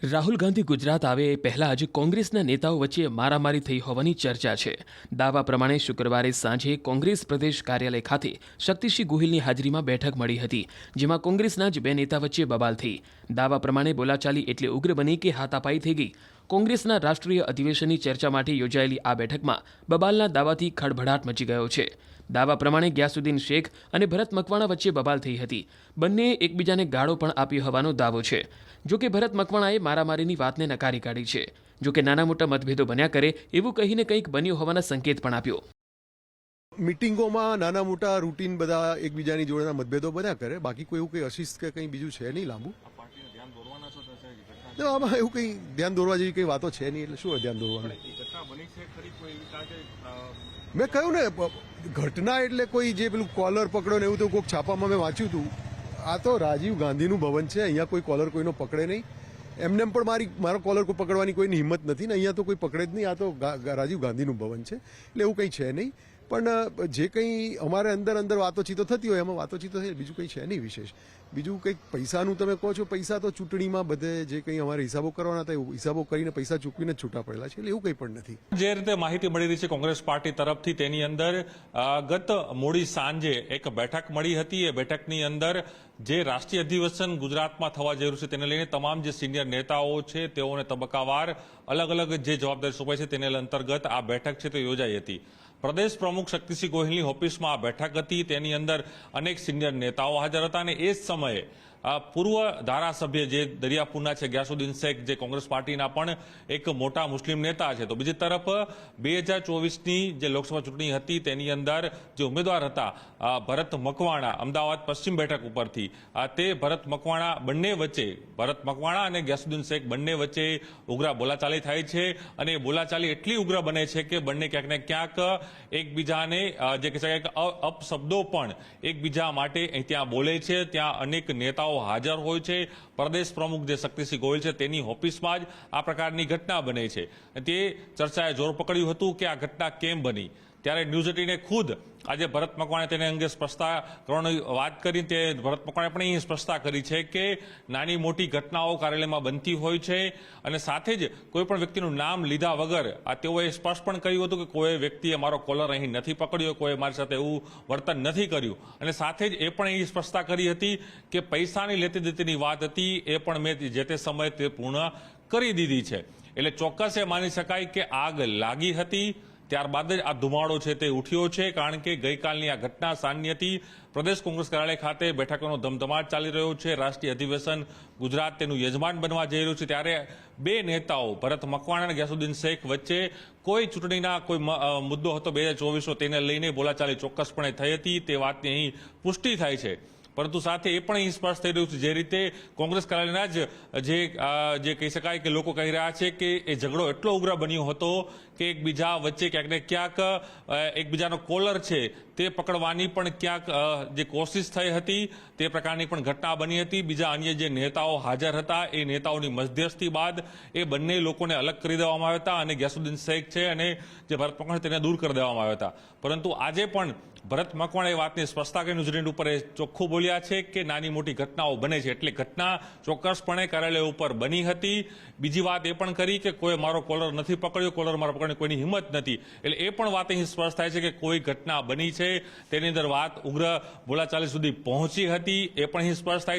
રાહુલ ગાંધી ગુજરાત આવે એ પહેલા જ કોંગ્રેસના નેતાઓ વચ્ચે મારામારી થઈ હોવાની ચર્ચા છે. દાવા પ્રમાણે શુક્રવારે સાંજે કોંગ્રેસ પ્રદેશ કાર્યાલય ખાતે શક્તિસિંહ ગોહિલની હાજરીમાં બેઠક મળી હતી, જેમાં કોંગ્રેસના જ બે નેતા વચ્ચે બબાલ થઈ. દાવા પ્રમાણે બોલાચાલી એટલે ઉગ્ર બની કે હાથાપાઈ થઈ ગઈ. કોંગ્રેસના રાષ્ટ્રીય અધિવેશનની ચર્ચા માટે યોજાયેલી આ બેઠકમાં બબાલના દાવાથી ખળભળાટ મચી ગયો છે. દાવા પ્રમાણે ગ્યાસુદ્દીન શેખ અને ભરત મકવાણા વચ્ચે બબાલ થઈ હતી. બંનેએ એકબીજાને ગાળો પણ આપ્યો હોવાનો દાવો છે. જોકે ભરત મકવાણાએ મારામારીની વાતને નકારી કાઢી છે. જોકે નાના મોટા મતભેદો બન્યા કરે એવું કહીને કંઈક બન્યું હોવાના સંકેત પણ આપ્યો. મીટિંગોમાં નાના મોટા રૂટીન બધા એકબીજાની જોડેના મતભેદો બન્યા કરે, બાકી કોઈ એવું કંઈ અશિસ્ત કે કંઈ બીજું છે નહીં લાંબુ. આમાં એવું કંઈ ધ્યાન દોરવા જેવી કંઈ વાતો છે નહીં, એટલે શું ધ્યાન દોરવાનું. મેં કહ્યું ને, ઘટના એટલે કોઈ જે પેલું કોલર પકડો ને એવું તો કોઈક છાપામાં મેં વાંચ્યું હતું. આ તો રાજીવ ગાંધીનું ભવન છે, અહીંયા કોઈ કોલર કોઈનો પકડે નહીં. એમને પણ મારો કોલર કોઈ પકડવાની કોઈની હિંમત નથી ને અહીંયા તો કોઈ પકડે જ નહીં. આ તો રાજીવ ગાંધીનું ભવન છે, એટલે એવું કંઈ છે નહીં. પણ જે કંઈ અમારે અંદર વાતોચીતો થતી હોય એમાં વાતોચીતો થાય, બીજું કંઈ છે નહીં વિશેષ. બીજું કંઈક પૈસાનું તમે કહો છો, પૈસા તો ચૂંટણીમાં બધે જે કંઈ અમારે હિસાબો કરવાના હતા હિસાબો કરીને પૈસા ચૂકવીને જ છૂટા પડેલા છે, એટલે એવું કંઈ પણ નથી. જે રીતે માહિતી મળી રહી છે કોંગ્રેસ પાર્ટી તરફથી, તેની અંદર ગત મોડી સાંજે એક બેઠક મળી હતી. એ બેઠકની અંદર જે રાષ્ટ્રીય અધિવેશન ગુજરાતમાં થવા જઈ રહ્યું છે તેને લઈને તમામ જે સિનિયર નેતાઓ છે તેઓને તબક્કાવાર અલગ અલગ જે જવાબદારી સોંપાઈ છે તેને અંતર્ગત આ બેઠક છે તે યોજાઈ હતી. પ્રદેશ પ્રમુખ શક્તિસિંહ ગોહિલની ઓફિસમાં આ બેઠક હતી. તેની અંદર અનેક સિનિયર નેતાઓ હાજર હતા અને એ જ સમયે પૂર્વ ધારાસભ્ય જે દરિયાપુરના છે ગ્યાસુદ્દીન શેખ, જે કોંગ્રેસ પાર્ટીના પણ એક મોટા મુસ્લિમ નેતા છે. તો બીજી તરફ 2024ની જે લોકસભા ચૂંટણી હતી તેની અંદર જે ઉમેદવાર હતા ભરત મકવાણા અમદાવાદ પશ્ચિમ બેઠક ઉપરથી, તે ભરત મકવાણા બંને વચ્ચે, ભરત મકવાણા અને ગ્યાસુદ્દીન શેખ બંને વચ્ચે ઉગ્ર બોલાચાલી થાય છે. અને એ બોલાચાલી એટલી ઉગ્ર બને છે કે બંને ક્યાંક ને ક્યાંક એકબીજાને જે કહી શકાય કે અપશબ્દો પણ એકબીજા માટે ત્યાં બોલે છે. ત્યાં અનેક નેતાઓ હાજર હોય છે. પ્રદેશ પ્રમુખ જે શક્તિસિંહ ગોહિલ છે તેની ઓફિસમાં જ આ પ્રકારની ઘટના બને છે. તે ચર્ચાએ જોર પકડ્યું હતું કે આ ઘટના કેમ બની. ત્યારે ન્યૂઝ 18 ખુદ આજે ભરત મકવાણે તેને અંગે સ્પષ્ટતા કરવાની વાત કરી. તે ભરત મકવાણે પણ અહીં સ્પષ્ટતા કરી છે કે નાની મોટી ઘટનાઓ કાર્યાલયમાં બનતી હોય છે અને સાથે જ કોઈ પણ વ્યક્તિનું નામ લીધા વગર તેઓએ સ્પષ્ટ પણ કહ્યું હતું કે કોઈ વ્યક્તિએ મારો કોલર અહીં નથી પકડ્યો, કોઈ મારી સાથે એવું વર્તન નથી કર્યું. અને સાથે જ એ પણ અહીં સ્પષ્ટતા કરી હતી કે પૈસાની લેતી દેતીની વાત હતી એ પણ મેં જે તે સમયે તે પૂર્ણ કરી દીધી છે. એટલે ચોક્કસ એ માની શકાય કે આગ લાગી હતી. ત્યારબાદ જ આ ધુમાડો છે તે ઉઠ્યો છે, કારણ કે ગઈકાલની આ ઘટના સાંજની હતી. પ્રદેશ કોંગ્રેસ કાર્યાલય ખાતે બેઠકોનો ધમધમાટ ચાલી રહ્યો છે. રાષ્ટ્રીય અધિવેશન ગુજરાત તેનું યજમાન બનવા જઈ રહ્યું છે. ત્યારે બે નેતાઓ ભરત મકવાણા અને ગ્યાસુદ્દીન શેખ વચ્ચે કોઈ ચૂંટણીના કોઈ મુદ્દો હતો 2024 તેને લઈને બોલાચાલી ચોક્કસપણે થઈ હતી. તે વાતની અહીં પુષ્ટિ થાય છે. પરંતુ સાથે એ પણ અહીં સ્પષ્ટ થઈ રહ્યું છે જે રીતે કોંગ્રેસ કાર્યાલયના જે કહી શકાય કે લોકો કહી રહ્યા છે કે એ ઝઘડો એટલો ઉગ્ર બન્યો હતો કે એકબીજા વચ્ચે ક્યાંક ને ક્યાંક એકબીજાનો કોલર છે તે પકડવાની પણ ક્યાંક જે કોશિશ થઈ હતી તે પ્રકારની પણ ઘટના બની હતી. બીજા અન્ય જે નેતાઓ હાજર હતા એ નેતાઓની મધ્યસ્થી બાદ એ બંને લોકોને અલગ કરી દેવામાં આવ્યા હતા અને ગ્યાસુદ્દીન શેખ છે અને જે ભરત મકવાણા તેને દૂર કરી દેવામાં આવ્યા હતા. પરંતુ આજે પણ ભરત મકવાણા એ વાતની સ્પષ્ટતા કરી ન્યૂઝ 18 ઉપર ચોખ્ખું બોલ્યા છે કે નાની મોટી ઘટનાઓ બને છે, એટલે ઘટના ચોક્કસપણે કાર્યાલય ઉપર બની હતી. બીજી વાત એ પણ કરી કે કોઈ મારો કોલર નથી પકડ્યો, કોલર મારો પકડવાની કોઈની હિંમત નથી. એટલે એ પણ વાત અહીં સ્પષ્ટ થાય છે કે કોઈ ઘટના બની છે, તેની અંદર વાત ઉગ્ર બોલાચાલી સુધી પહોંચી હતી. એ પણ અહીં સ્પષ્ટ થાય છે.